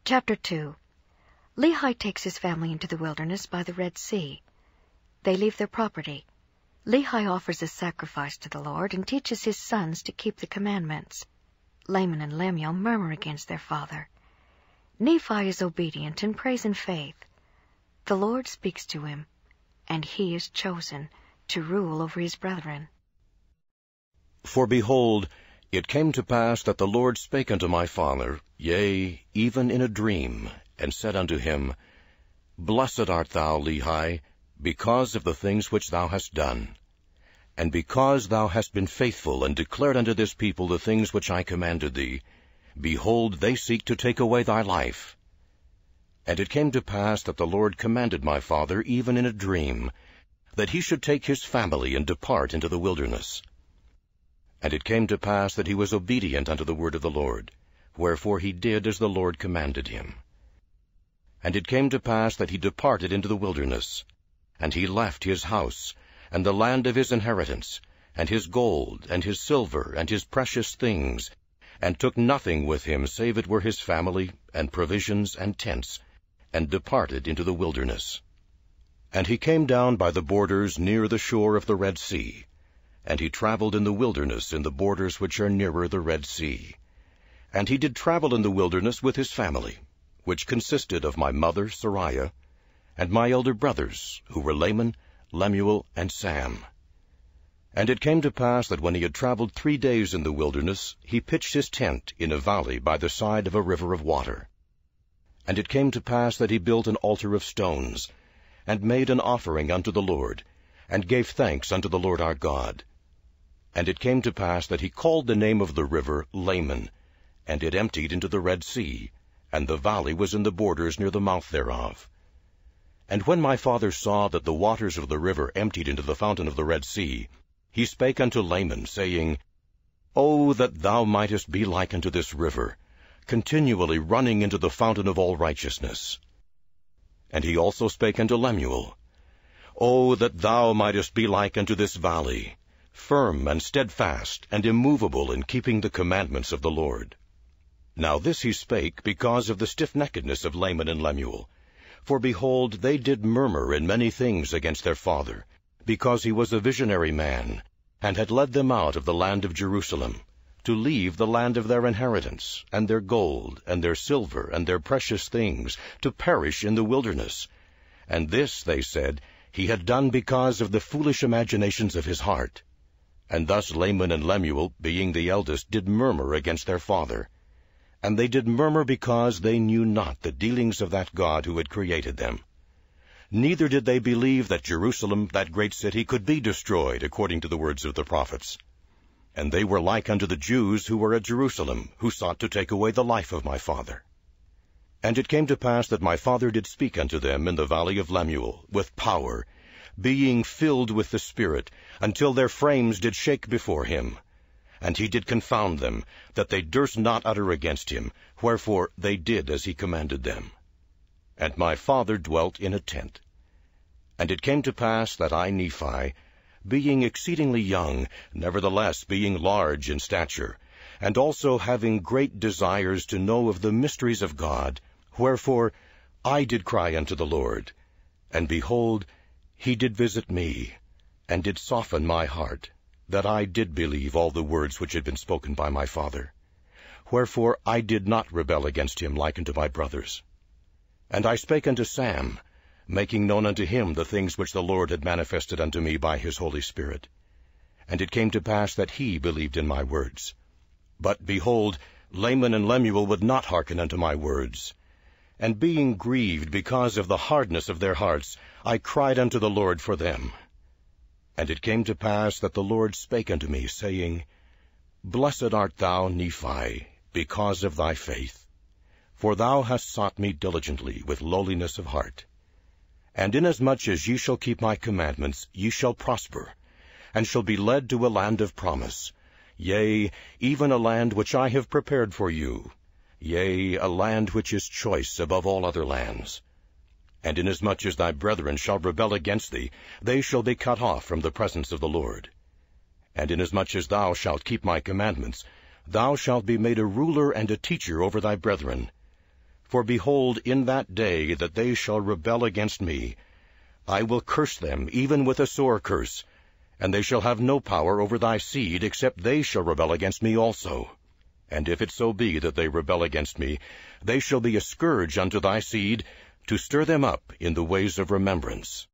Chapter 2. Lehi takes his family into the wilderness by the Red Sea. They leave their property. Lehi offers a sacrifice to the Lord and teaches his sons to keep the commandments. Laman and Lemuel murmur against their father. Nephi is obedient and prays in faith. The Lord speaks to him, and he is chosen to rule over his brethren. For behold, it came to pass that the Lord spake unto my father, yea, even in a dream, and said unto him, Blessed art thou, Lehi, because of the things which thou hast done, and because thou hast been faithful, and declared unto this people the things which I commanded thee. Behold, they seek to take away thy life. And it came to pass that the Lord commanded my father, even in a dream, that he should take his family and depart into the wilderness. And it came to pass that he was obedient unto the word of the Lord, wherefore he did as the Lord commanded him. And it came to pass that he departed into the wilderness, and he left his house, and the land of his inheritance, and his gold, and his silver, and his precious things, and took nothing with him save it were his family, and provisions, and tents, and departed into the wilderness. And he came down by the borders near the shore of the Red Sea, and he traveled in the wilderness in the borders which are nearer the Red Sea. And he did travel in the wilderness with his family, which consisted of my mother Sariah, and my elder brothers, who were Laman, Lemuel, and Sam. And it came to pass that when he had traveled 3 days in the wilderness, he pitched his tent in a valley by the side of a river of water. And it came to pass that he built an altar of stones, and made an offering unto the Lord, and gave thanks unto the Lord our God. And it came to pass that he called the name of the river Laman, and it emptied into the Red Sea, and the valley was in the borders near the mouth thereof. And when my father saw that the waters of the river emptied into the fountain of the Red Sea, he spake unto Laman, saying, O that thou mightest be like unto this river, continually running into the fountain of all righteousness. And he also spake unto Lemuel, O that thou mightest be like unto this valley, firm and steadfast, and immovable in keeping the commandments of the Lord. Now this he spake because of the stiffneckedness of Laman and Lemuel. For behold, they did murmur in many things against their father, because he was a visionary man, and had led them out of the land of Jerusalem, to leave the land of their inheritance, and their gold, and their silver, and their precious things, to perish in the wilderness. And this, they said, he had done because of the foolish imaginations of his heart. And thus Laman and Lemuel, being the eldest, did murmur against their father. And they did murmur because they knew not the dealings of that God who had created them. Neither did they believe that Jerusalem, that great city, could be destroyed, according to the words of the prophets. And they were like unto the Jews who were at Jerusalem, who sought to take away the life of my father. And it came to pass that my father did speak unto them in the valley of Lemuel, with power, being filled with the Spirit, until their frames did shake before him. And he did confound them, that they durst not utter against him, wherefore they did as he commanded them. And my father dwelt in a tent. And it came to pass that I, Nephi, being exceedingly young, nevertheless being large in stature, and also having great desires to know of the mysteries of God, wherefore I did cry unto the Lord. And behold, he did visit me, and did soften my heart, that I did believe all the words which had been spoken by my father. Wherefore I did not rebel against him like unto my brothers. And I spake unto Sam, making known unto him the things which the Lord had manifested unto me by his Holy Spirit. And it came to pass that he believed in my words. But, behold, Laman and Lemuel would not hearken unto my words. And being grieved because of the hardness of their hearts, I cried unto the Lord for them. And it came to pass that the Lord spake unto me, saying, Blessed art thou, Nephi, because of thy faith. For thou hast sought me diligently with lowliness of heart. And inasmuch as ye shall keep my commandments, ye shall prosper, and shall be led to a land of promise, yea, even a land which I have prepared for you, yea, a land which is choice above all other lands. And inasmuch as thy brethren shall rebel against thee, they shall be cut off from the presence of the Lord. And inasmuch as thou shalt keep my commandments, thou shalt be made a ruler and a teacher over thy brethren. For behold, in that day that they shall rebel against me, I will curse them even with a sore curse, and they shall have no power over thy seed, except they shall rebel against me also. And if it so be that they rebel against me, they shall be a scourge unto thy seed, to stir them up in the ways of remembrance.